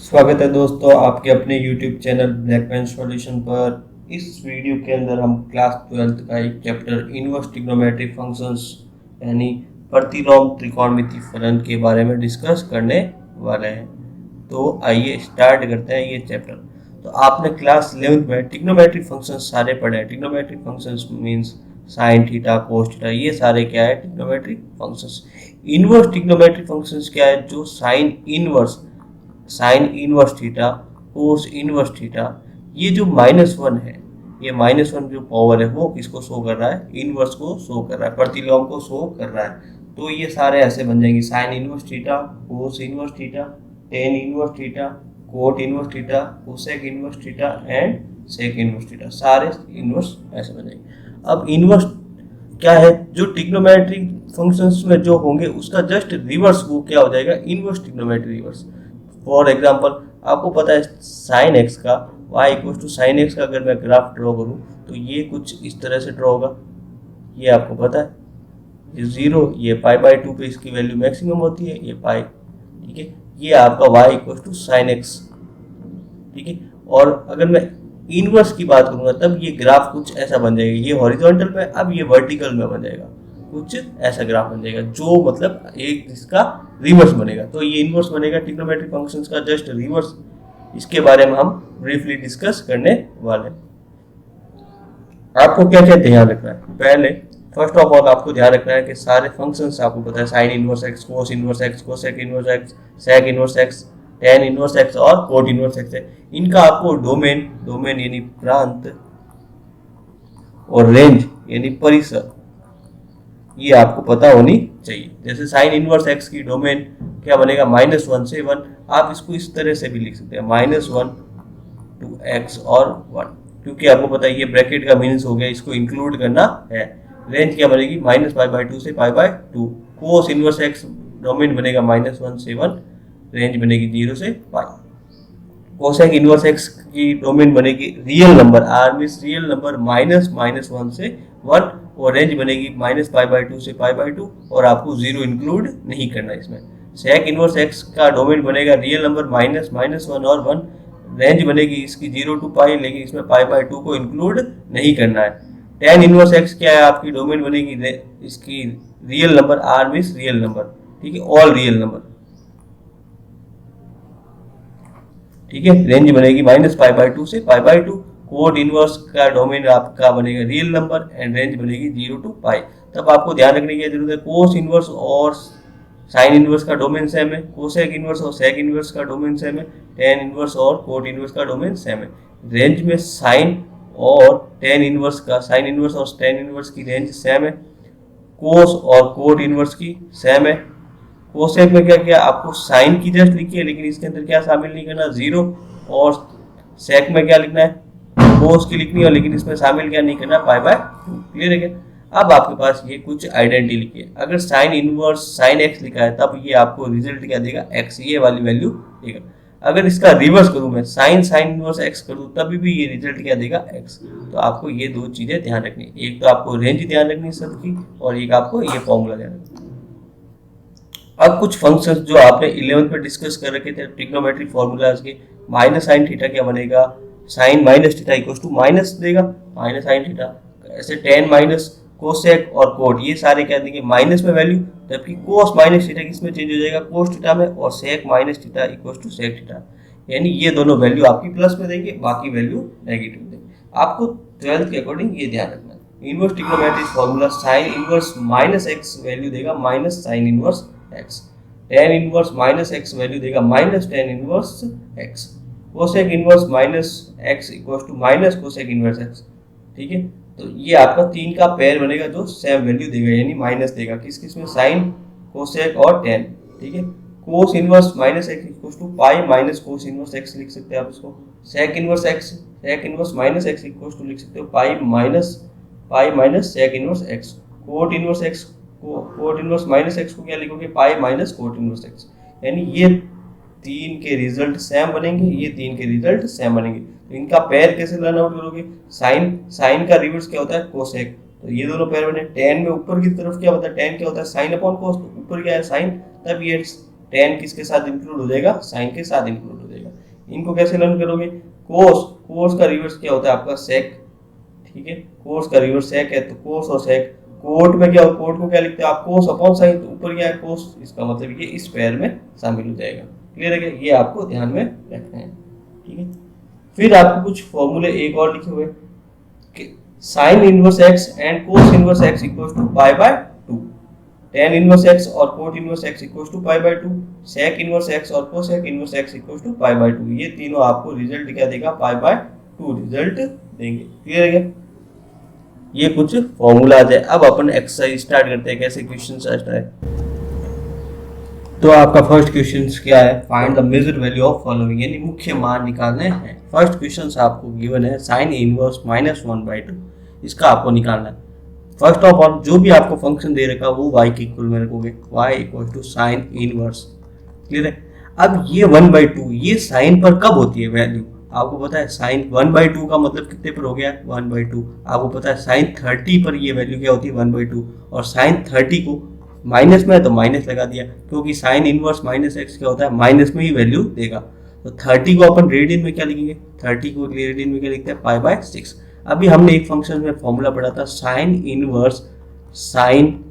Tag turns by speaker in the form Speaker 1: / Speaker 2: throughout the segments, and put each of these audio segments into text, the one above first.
Speaker 1: स्वागत है दोस्तों आपके अपने YouTube channel Black Pen Solution पर। इस वीडियो के अंदर हम क्लास 12th का एक चैप्टर इनवर्स ट्रिग्नोमेट्रिक फंक्शंस यानी प्रतिलोम त्रिकोणमिति फलन के बारे में डिस्कस करने वाले हैं। तो आइए स्टार्ट करते हैं ये चैप्टर। तो आपने क्लास 11th में ट्रिग्नोमेट्रिक फंक्शंस सारे पढ़े हैं। Trigonometric functions means sine theta cos theta, ये सारे क्या है trigonometric functions. Inverse trigonometric functions क्या है, जो sign inverse theta cos inverse theta, ये जो -1 है, ये -1 जो पावर है वो किसको शो कर रहा है, इनवर्स को शो कर रहा है, प्रतिलोम को शो कर रहा है। तो ये सारे ऐसे बन जाएंगे, sine inverse theta cos inverse theta tan inverse theta cot inverse theta cosec inverse theta and sec inverse theta, सारे इनवर्स ऐसे बन जाएंगे। अब इनवर्स क्या है, जो ट्रिग्नोमेट्रिक फंक्शंस में जो होंगे उसका जस्ट रिवर्स वो क्या हो जाएगा, inverse trigonometric reverse. For example आपको पता है साइन एक्स का y equal to sine x का अगर मैं ग्राफ ड्रॉ करूँ तो ये कुछ इस तरह से ड्रॉ होगा, ये आपको पता है, ये 0, ये π/2 पे इसकी वैल्यू मैक्सिमम होती है, ये पाई, ठीक है। ये आपका y equal to sine x, ठीक है। और अगर मैं इनवर्स की बात करूंगा तब ये ग्राफ कुछ ऐसा बन जाएगा, ये हॉरिजॉन्टल में, अब ये वर्टिकल में बन जाएगा, कुछ ऐसा ग्राफ बन जाएगा, जो मतलब एक इसका रिवर्स बनेगा। तो ये इनवर्स बनेगा ट्रिग्नोमेट्रिक फंक्शंस का जस्ट रिवर्स। इसके बारे में हम ब्रीफली डिस्कस करने वाले हैं। आपको क्या क्या ध्यान रखना है, पहले फर्स्ट ऑफ ऑल आपको ध्यान रखना है कि सारे फंक्शंस आपको पता है, sine inverse x cos inverse x cosec inverse x sec inverse x tan inverse x और कोट इनवर्स एक्स है। इनका आपको डोमेन यानी प्रांत और रेंज यानी परिसर, ये आपको पता होनी चाहिए। जैसे साइन इनवर्स एक्स की डोमेन क्या बनेगा, -1 से 1, आप इसको इस तरह से भी लिख सकते हैं, -1 to x और 1, क्योंकि आपको पता है ये ब्रैकेट का मीन्स हो गया, इसको इंक्लूड करना है। रेंज क्या बनेगी, -π/2 से π/2। कोस इनवर्स एक्स डोमेन बनेगा -1 से 1, रेंज बनेगी 0 से π। कोसेक इनवर्स एक्स की डोमेन बनेगी real number, R means real number, -1 से 1, और रेंज बनेगी -π/2 से π/2, और आपको 0 इंक्लूड नहीं करना इसमें। सेक इनवर्स एक्स का डोमेन बनेगा रियल नंबर -1 और 1, रेंज बनेगी इसकी 0 to π, लेकिन इसमें π/2 को इंक्लूड नहीं करना है। टेन इनवर्स एक्स क्या है, आपकी डोमेन बनेगी इसकी real number, R means real number, ठीक है, ऑल रियल नंबर, ठीक है। रेंज बनेगी -π/2 से π/2। कोट इनवर्स का डोमेन आपका बनेगा रियल नंबर एंड रेंज बनेगी 0 to π। तब आपको ध्यान रखने की जरूरत है, कोस इनवर्स और साइन इनवर्स का डोमेन सेम है, कोसेक इनवर्स और सेक इनवर्स का डोमेन सेम है, टेन इनवर्स और कोट इनवर्स का डोमेन सेम है। रेंज में साइन और टेन इनवर्स का, साइन इनवर्स और टेन इनवर्स की रेंज सेम है, कोस और कोट इनवर्स की सेम है। कोसेक में क्या किया, आपको साइन की जस्ट लिखी है, लेकिन इसके अंदर क्या शामिल नहीं करना, 0, और सेक में क्या लिखना है, कोस की लिखनी है, लेकिन इसमें शामिल क्या नहीं करना, π/2। क्लियर है क्या। अब आपके पास ये कुछ आइडेंटिटी लिखी है, अगर साइन इनवर्स साइन एक्स लिखा है तब ये आपको रिजल्ट क्या देगा, एक्स, ये वाली वैल्यू देगा। अगर इसका रिवर्स करूं मैं, साइन इनवर्स एक्स करूं तभी भी ये रिजल्ट क्या देगा, एक्स। तो आपको ये दो चीजें ध्यान रखनी है, एक तो आपको रेंज ध्यान रखनी है सबकी, और एक आपको ये फॉर्मूला ध्यान रखना है। अब कुछ फंक्शंस जो आपने 11th में डिस्कस कर रखे थे ट्रिग्नोमेट्रिक फॉर्मूलाज के, माइनस साइन थीटा क्या बनेगा, sine minus theta equal to minus देगा माइनस साइन थीटा, ऐसे टेन माइनस कोसेक और कोट, ये सारे क्या देंगे माइनस में वैल्यू, जबकि कोस माइनस थीटा किसमें चेंज हो जाएगा, कोस थीटा में, और sec minus theta equal to sec theta, यानी ये दोनों वैल्यू आपकी प्लस में देंगे, बाकी वैल्यू नेगेटिव देंगे। आपको 12th के अकॉर्डिंग ये ध्यान रखना है। Inverse trigonometric formula sine inverse minus X value देगा minus sine inverse x, tan inverse minus X value देगा minus tan inverse x, cosec inverse minus x equal to minus cosec inverse X, ठीक है। तो ये आपका 3 का pair बनेगा जो सेम वैल्यू देगा, यानी माइनस देगा किस किस में, साइन कोसेक और टेन, ठीक है। Cos inverse minus x equal to pi minus cos inverse x लिख सकते हैं आप इसको। Sec inverse x, sec inverse minus x equal to लिख सकते हो pi minus sec inverse x. Cot inverse x, cot inverse minus x को क्या लिखोगे, pi minus cot inverse x, यानी ये 3 के रिजल्ट सेम बनेंगे, ये 3 के रिजल्ट सेम बनेंगे। तो इनका पेयर कैसे लर्न आउट करोगे, साइन का रिवर्स क्या होता है, कोसेक, तो ये दोनों पेयर बने। टेन में ऊपर की तरफ क्या होता है, टेन क्या होता है, साइन अपॉन कोस, ऊपर क्या है साइन, तब ये टेन किसके साथ इंक्लूड हो जाएगा, साइन के साथ इंक्लूड हो जाएगा। इनको कैसे लर्न करोगे? कोस का रिवर्स क्या होता है आपका? सेक, ठीक है, कोस का रिवर्स सेक है, तो कोस और सेक। कोट में क्या हो, कोट को क्या लिखते हैं आप? कोस अपॉन साइन, तो ऊपर क्या है? कोस, इसका मतलब ये इस पेयर में शामिल हो जाएगा। क्लियर है क्या? ये आपको ध्यान में रखना है, ठीक है। फिर आपको कुछ फॉर्मूले एक और लिखे हुए कि sine inverse X and cos inverse X equals to pi by 2, tan inverse x और cot inverse X equals to pi by 2, sec inverse x और cosec inverse X equals to pi by 2। ये तीनों आपको result क्या देगा? Pi by 2 result देंगे। Clear है क्या? ये कुछ फॉर्मूलाज है। अब अपन एक्सरसाइज स्टार्ट करते हैं। कैसे क्वेश्चन स्टार्ट है? तो आपका फर्स्ट क्वेश्चन क्या है? Find the major value of following, यानी मुख्य मान निकालने हैं। फर्स्ट क्वेश्चन आपको गिवन है साइन इनवर्स -1/2, इसका आपको निकालना है। फर्स्ट ऑफ ऑल जो भी आपको फंक्शन दे रखा वो y के इक्वल में रखोगे, y equal to sine inverse. Clear है? अब ये 1/2 ये साइन पर कब होती है वैल्यू? आपको पता है साइन 1/2 का मतलब कितने पर हो गया? 1/2। आपको पता है साइन 30 पर ये वैल्यू क्या होती है? 1/2। और साइन 30 को माइनस में है तो माइनस लगा दिया, क्योंकि साइन इनवर्स माइनस एक्स क्या होता है? माइनस में ही वैल्यू देगा। तो 30 को अपन रेडियन में क्या लिखेंगे? 30 को रेडियन में क्या लिखते हैं? Pi by 6। अभी हमने एक फंक्शन में फॉर्मूला पढ़ा था, sine inverse sine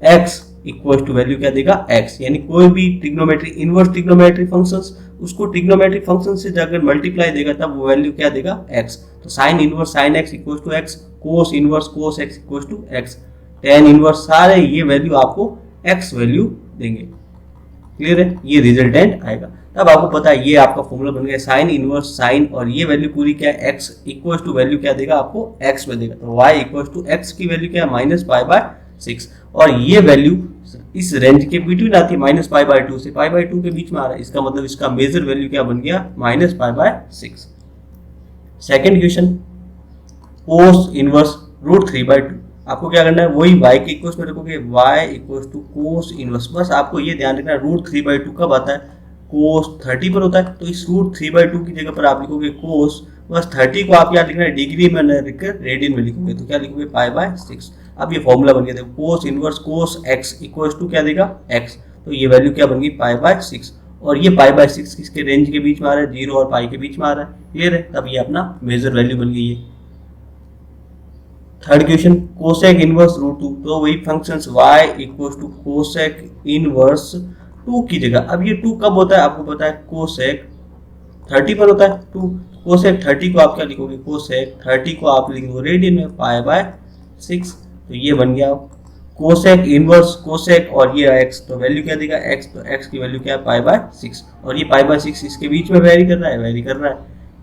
Speaker 1: x equal to value क्या देगा? एक्स। यानी कोई भी ट्रिग्नोमेट्री इनवर्स ट्रिग्नोमेट्री फंक्शंस, उसको ट्रिग्नोमेट्रिक फंक्शन से जाकर मल्टीप्लाई देगा तब वो वैल्यू क्या देगा? एक्स। तो sine inverse sine x equal to x, cos inverse cos x equal to x, tan inverse, सारे ये वैल्यू आपको एक्स वैल्यू देंगे। क्लियर है? ये रिजल्टेंट आएगा। तब आपको पता है ये आपका फॉर्मूला बन गया साइन इनवर्स साइन, और ये वैल्यू पूरी क्या है? एक्स इक्वल टू वैल्यू क्या देगा आपको? एक्स में देगा। तो y इक्वल टू एक्स की वैल्यू क्या है? -π/6। और ये वैल्यू इस रेंज के बिटवीन आती है, -π/2 से π/2 के बीच में आ रहा है। इसका मतलब इसका मेजर वैल्यू क्या बन गया? -π/6। Second question, cos inverse √3/2। आपको क्या करना है? वही y के इक्वल्स में रखोगे, y equals to cos inverse. बस आपको ये ध्यान रखना है √3/2 कब आता है? कोस 30 पर होता है। तो इस √3/2 की जगह पर आप लिखोगे कोस, बस 30 को आप क्या लिखना है? डिग्री में न लिखकर रेडियन में लिखोगे, तो क्या लिखोगे? π/6। अब ये फॉर्मूला बन गया था, cos inverse cos x equals to क्या देगा? x। तो ये वैल्यू क्या बन गई? π/6। और ये π/6 किसके रेंज के बीच में आ रहा है? 0 और पाई के बीच में आ रहा है। क्लियर है? तब ये अपना मेजर वैल्यू बन गई है। Third question, cosec inverse √2। तो वही functions y equals to cosec inverse 2 की जगह, अब ये 2 कब होता है? आपको पता है कोसेक 30 पर होता है 2। कोसेक 30 को आप क्या लिखोगे? कोसेक 30 को आप लिख दो रेडियन में, π/6। तो ये बन गया कोसेक इनवर्स कोसेक, और ये x, तो वैल्यू क्या देगा? x। तो x की वैल्यू क्या है? π/6। और ये π/6 इसके बीच में वेरी कर रहा है,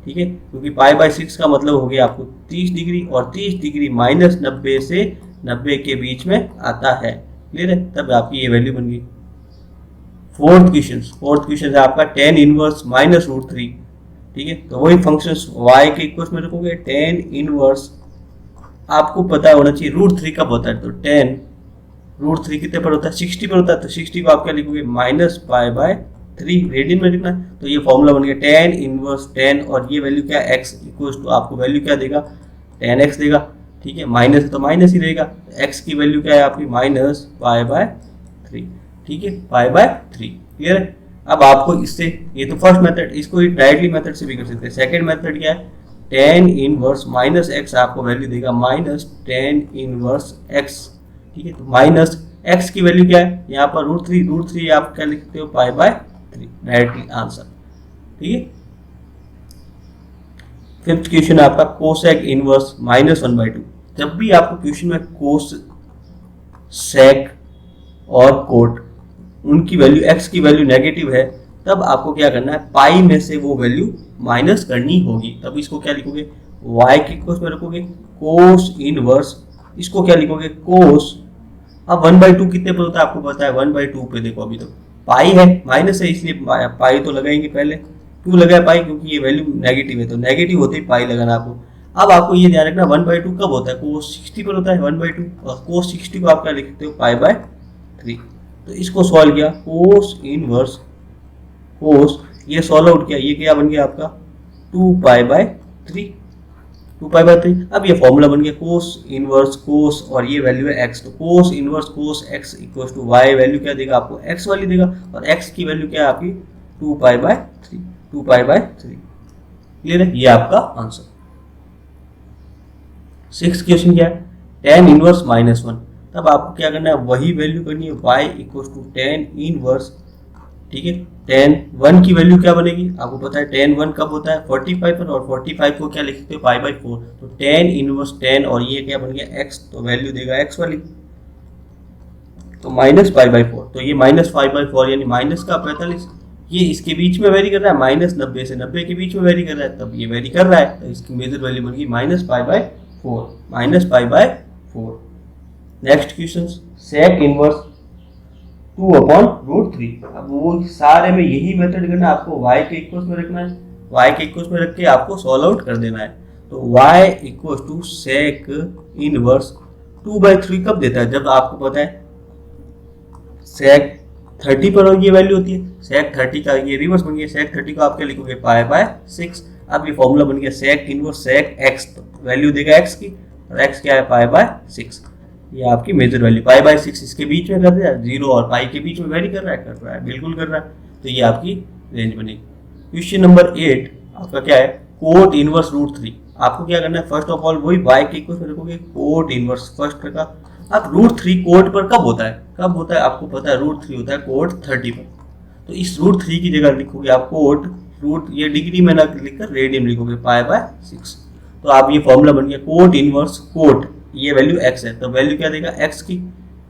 Speaker 1: ठीक है, क्योंकि π/6 का मतलब हो गया आपको 30 डिग्री, और 30 डिग्री -90 से 90 के बीच में आता है। क्लियर है? तब आपकी ये वैल्यू बन गई। फोर्थ क्वेश्चन है आपका टेन इनवर्स -√3। ठीक है, तो वही फंक्शन y के इक्वल्स में रखोगे, टेन इनवर्स आपको पता होना चाहिए √3 कब होता है। तो टेन √3 कितने पर होता है? 60 पर होता है। तो 60 को आप क्या लिखोगे? -π/3 रेडियन में लिखना है। तो ये फॉर्मूला बन गया टेन इनवर्स 10, और ये वैल्यू क्या है? x इक्वल्स टू आपको वैल्यू क्या देगा? 10x देगा। ठीक है, माइनस है तो माइनस ही रहेगा। x की वैल्यू क्या है आपकी? -π/3। ठीक है, π/3। क्लियर है? अब आपको इससे, ये तो फर्स्ट मेथड, इसको डायरेक्टली मेथड से भी कर सकते हैं। सेकेंड मेथड क्या है? टेन इनवर्स -x आपको वैल्यू देगा -10 इनवर्स x। ठीक है, तो माइनस x की वैल्यू क्या है? यहाँ पर √3 आप क्या लिखते हो? π/3 डायरेक्टली आंसर। ठीक है, फिफ्थ क्वेश्चन आपका कोसेक इनवर्स -1/2। जब भी आपको क्वेश्चन में कोस सेक और कोट उनकी वैल्यू x की वैल्यू नेगेटिव है, तब आपको क्या करना है? पाई में से वो वैल्यू माइनस करनी होगी। तब इसको क्या लिखोगे? y के इक्वल्स में रखोगे कोस इनवर्स, इसको क्या लिखोगे? कोस। अब 1/2 कितने पर होता है? आपको पता है 1/2 पे। देखो अभी तो पाई है, माइनस है, इसलिए पाई तो लगाएंगे पहले। क्यों लगाया पाई? क्योंकि ये वैल्यू नेगेटिव है, तो नेगेटिव होते ही पाई लगाना आपको। अब आपको ये ध्यान रखना 1/2 कब होता है? कोस 60 पर होता है 1/2, और कोस 60 को आप क्या लिखते हो? π/3। तो इसको सॉल्व किया, कोस इनवर्स कोस, ये सॉल्व आउट किया, ये क्या बन गया आपका? 2π/3। अब ये फॉर्मूला बन गया कोस इनवर्स कोस, और ये वैल्यू है x। तो cos inverse cos x equals to y, value क्या देगा आपको? x वाली देगा, और x की वैल्यू क्या है आपकी? 2π/3। 2π/3। क्लियर है, ये आपका आंसर। 6th क्वेश्चन क्या है, tan इनवर्स -1। तब आपको क्या करना है, वही वैल्यू करनी है y = tan इनवर्स। ठीक है, tan 1 की वैल्यू क्या बनेगी, आपको पता है tan 1 कब होता है 45 पर, और 45 को क्या लिख सकते हो π/4। तो tan इनवर्स tan, और ये क्या बन गया x, तो वैल्यू देगा x वाली, तो -π/4। तो ये -π/4 यानी माइनस का 45, ये इसके बीच में वेरी कर रहा है, -90 से 90 के बीच में वेरी कर रहा है, तब ये वेरी कर रहा है, तो इसकी मेजर वैल्यू बन गई -π/4। Next question, sec inverse 2/√3। अब वो सारे में यही मेथड करना है, आपको y के इक्वल्स में रखना है, y के इक्वल्स में रख के आपको सॉल्व आउट कर देना है। तो y = sec इनवर्स 2/3 कब देता है, जब आपको पता है sec 30 पर ये वैल्यू होती है, sec 30 का ये रिवर्स बन गया, sec 30 को आप क्या लिखोगे π/6। अब ये फॉर्मूला बन गया sec इनवर्स sec x, तो वैल्यू देगा x की, और x क्या है π/6। ये आपकी मेजर वैल्यू π/6 इसके बीच में कर रहा है, 0 और पाई के बीच में वेरी कर रहा है, बिल्कुल कर रहा है, तो ये आपकी रेंज बनेगी। क्वेश्चन नंबर 8 आपका क्या है, कोट इनवर्स √3। आपको क्या करना है, फर्स्ट ऑफ ऑल वही y के इक्वल में रखोगे, कोट इनवर्स फर्स्ट का। अब √3 कोट पर कब होता है, आपको पता है √3 होता है कोट 30 पर। तो इस √3 की जगह लिखोगे आप कोट रूट, ये डिग्री में ना लिखकर रेडियन लिखोगे π/6। तो आप ये फॉर्मूला बन गया कोट इनवर्स कोट, ये वैल्यू x है, तो वैल्यू क्या देगा x की।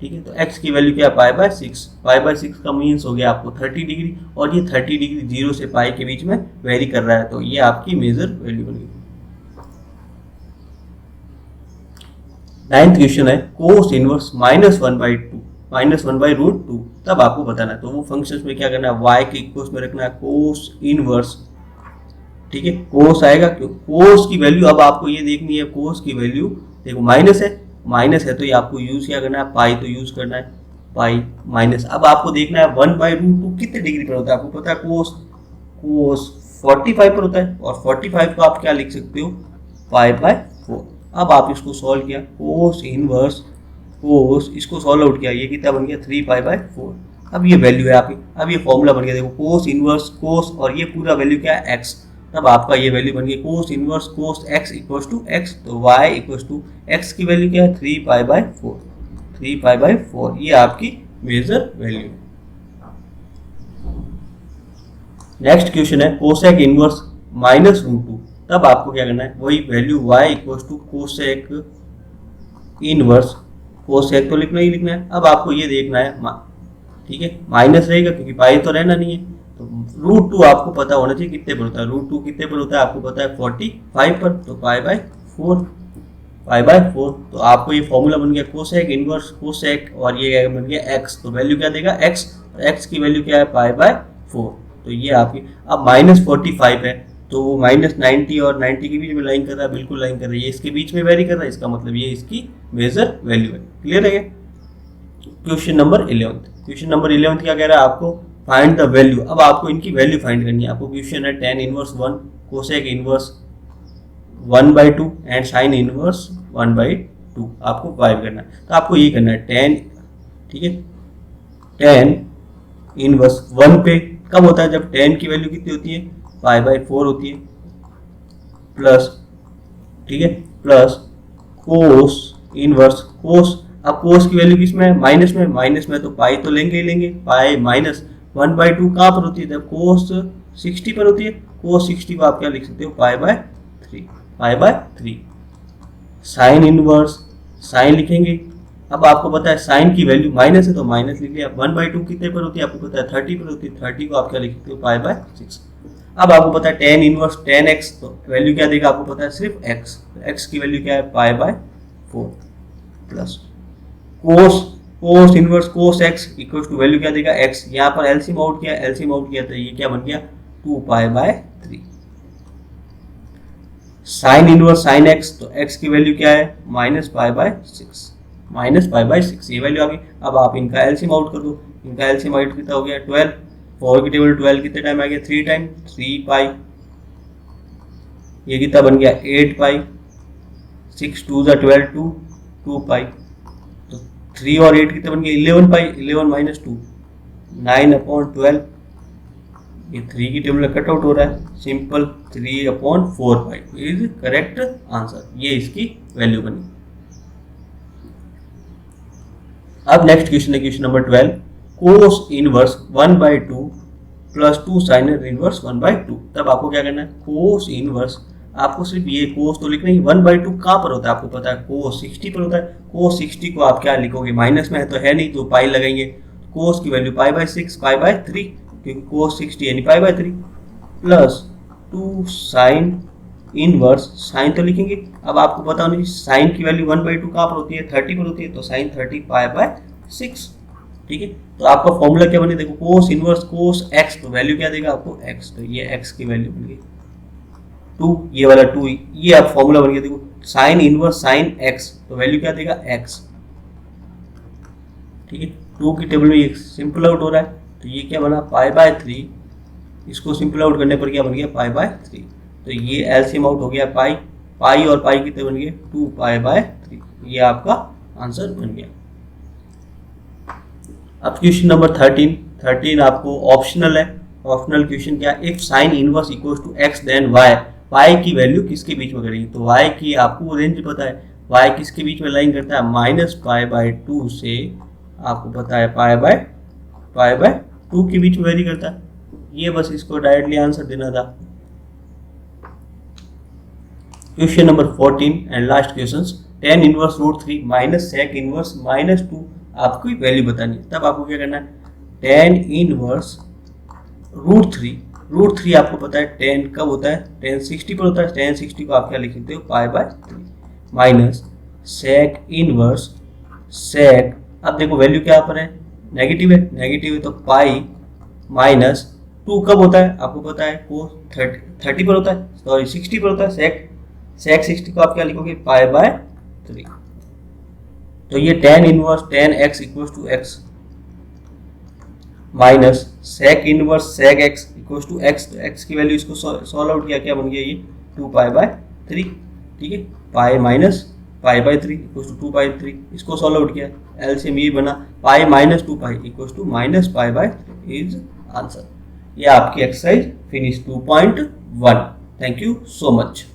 Speaker 1: ठीक है, तो x की वैल्यू क्या है π/6। π/6 का मीन्स हो गया आपको 30 डिग्री, और ये 30 डिग्री 0 से पाई के बीच में वेरी कर रहा है, तो ये आपकी मेजर वैल्यू बन गई। 9th क्वेश्चन है, कोस इनवर्स -1/√2। तब आपको बताना है, तो वो फंक्शंस में क्या करना है, y के इक्वल्स में रखना है कोस इनवर्स। ठीक है, कोस आएगा, क्यों, कोस की वैल्यू अब आपको ये देखनी है, कोस की वैल्यू देखो माइनस है, तो ये आपको यूज क्या करना है, पाई तो यूज करना है, पाई माइनस। अब आपको देखना है 1/√2 कितने डिग्री पर होता है, आपको पता है कोस 45 पर होता है, और 45 को आप क्या लिख सकते हो π/4। अब आप इसको सॉल्व किया, कोस इनवर्स कोस, इसको सॉल्व आउट किया, ये कितना बन गया 3π/4। अब ये वैल्यू है आपकी, अब ये फॉर्मूला बन गया, देखो कोस इनवर्स कोस, और ये पूरा वैल्यू क्या है x। तब आपका ये वैल्यू बन गई कोस इनवर्स कोस x = x, तो y = x की वैल्यू क्या है 3π/4। ये आपकी मेजर वैल्यू है। नेक्स्ट क्वेश्चन है, कोसेक इनवर्स -√2। तब आपको क्या करना है, वही value y = cosec inverse, cosec तो लिखना ही लिखना है। अब आपको ये देखना है, ठीक है, माइनस रहेगा क्योंकि पाई तो रहना नहीं है, तो √2 आपको पता होना चाहिए कितने पर होता है, √2 कितने पर होता है, आपको पता है 45 पर, तो π/4। तो आपको ये फॉर्मूला बन गया कोसेक इनवर्स कोसेक, और ये बन गया x, तो वैल्यू क्या देगा x, और x की वैल्यू क्या है π/4। तो ये आपकी, अब -45 है, तो वो -90 और 90 के बीच में लाइन कर रहा है, बिल्कुल लाइन कर रही है, इसके बीच में वेरी कर रहा है, इसका मतलब ये इसकी मेजर वैल्यू है। क्लियर है। क्वेश्चन नंबर 11 क्या कह रहा है, आपको फाइंड द वैल्यू। अब आपको इनकी वैल्यू फाइंड करनी है। आपको क्वेश्चन है tan inverse 1 cosec inverse 1/2 and sign inverse 1/2 आपको फाइंड करना है। तो आपको ये करना है tan, ठीक है, tan इनवर्स 1 पे कब होता है, जब tan की वैल्यू कितनी होती है π/4 होती है, प्लस, ठीक है, प्लस कोस इनवर्स कोस। अब कोस की वैल्यू किसमें है, माइनस में, तो पाई तो लेंगे ही लेंगे, पाई -1/2 कहाँ पर होती है, जब कोस 60 पर होती है, कोस 60 को आप क्या लिख सकते हो π/3। साइन इनवर्स, साइन लिखेंगे। अब आपको पता है साइन की वैल्यू माइनस है, तो माइनस लिख लिया। 1/2 कितने पर होती है, आपको पता है 30 पर होती है, 30 को आप क्या लिख सकते हो π/6। अब आपको पता है tan इनवर्स tan x, तो वैल्यू क्या देगा, आपको पता है सिर्फ x, तो x की वैल्यू क्या है π/4, plus cos inverse cos x equals to value क्या देगा x, यहाँ पर एलसीएम आउट किया, तो ये क्या बन गया 2π/3। साइन इनवर्स साइन x, तो x की वैल्यू क्या है -π/6, ये वैल्यू आ गई। अब आप इनका एलसीएम आउट कर दो, इनका एलसीएम आउट कितना हो गया 12, 4 की टेबल 12 कितने टाइम आ गया 3 टाइम, 3π, ये कितना बन गया 8π, 6 2 12 2π, तो 3 और 8 कितने बन गए 11π, 11 - 2 9/12, ये 3 की टेबल में कट आउट हो रहा है, सिंपल 3/4 इज करेक्ट आंसर, ये इसकी वैल्यू बनी। अब नेक्स्ट क्वेश्चन है question number 12, cos inverse 1/2 plus 2 sign inverse 1/2। तब आपको क्या करना है, कोस इनवर्स, आपको सिर्फ ये कोस तो लिखना ही, 1/2 कहाँ पर होता है आपको पता है, कोस 60 पर होता है। कोस 60 को आप क्या लिखोगे, माइनस में है तो है नहीं, तो पाई लगाएंगे, कोस की वैल्यू π/6 π/3, क्योंकि कोस 60 यानी π/3, प्लस 2 साइन इनवर्स, साइन तो लिखेंगे, अब आपको पता होना चाहिए साइन की वैल्यू 1/2 कहाँ पर होती है, 30 पर होती है, तो साइन 30 π/6। ठीक है, तो आपका फॉर्मूला क्या बने, देखो कोस इनवर्स कोस x, तो वैल्यू क्या देगा आपको x, तो ये x की वैल्यू बन गई 2, ये वाला 2, ये आप फॉर्मूला बन गया। देखो साइन इनवर्स साइन x, तो वैल्यू क्या देगा x। ठीक है, 2 की टेबल में ये सिंपल आउट हो रहा है, तो ये क्या बना π/3, इसको सिंपल आउट करने पर क्या बन गया π/3, तो ये एलसीएम आउट हो गया पाई, पाई और पाई कितने बन गए 2π/3, ये आपका आंसर बन गया। अब क्वेश्चन नंबर 13 आपको ऑप्शनल है। ऑप्शनल क्वेश्चन क्या, if sine inverse equals to x then y, y की वैल्यू किसके बीच में करेंगे, तो y की आपको रेंज पता है, y किसके बीच में लाइन करता है, -π/2 से आपको पता है π/2 के बीच में वेरी करता है। ये बस इसको डायरेक्टली आंसर देना था। Question number 14 and last question, tan inverse √3 minus sec inverse -2, आपको वैल्यू बतानी है। तब आपको क्या करना है, tan इनवर्स √3 आपको पता है tan कब होता है, tan 60 पर होता है, tan 60 को आप क्या लिख सकते हो π/3, माइनस sec इनवर्स sec, अब देखो वैल्यू क्या पर है, नेगेटिव है तो पाई माइनस 2 कब होता है आपको पता है, को 30 पर होता है, सॉरी 60 पर होता है, sec 60 को आप क्या लिखोगे π/3, तो ये tan inverse tan x equals to x minus sec inverse sec x equals to x, तो x की वैल्यू इसको सॉल्व आउट किया, क्या बन गया ये 2π/3। ठीक है, पाई माइनस π/3 इक्वल्स टू 2π3, इसको सॉल्व आउट किया, एलसीएम ये बना pi minus 2π equals to -π/3 is answer. ये आपकी exercise finish 2.1। Thank you so much.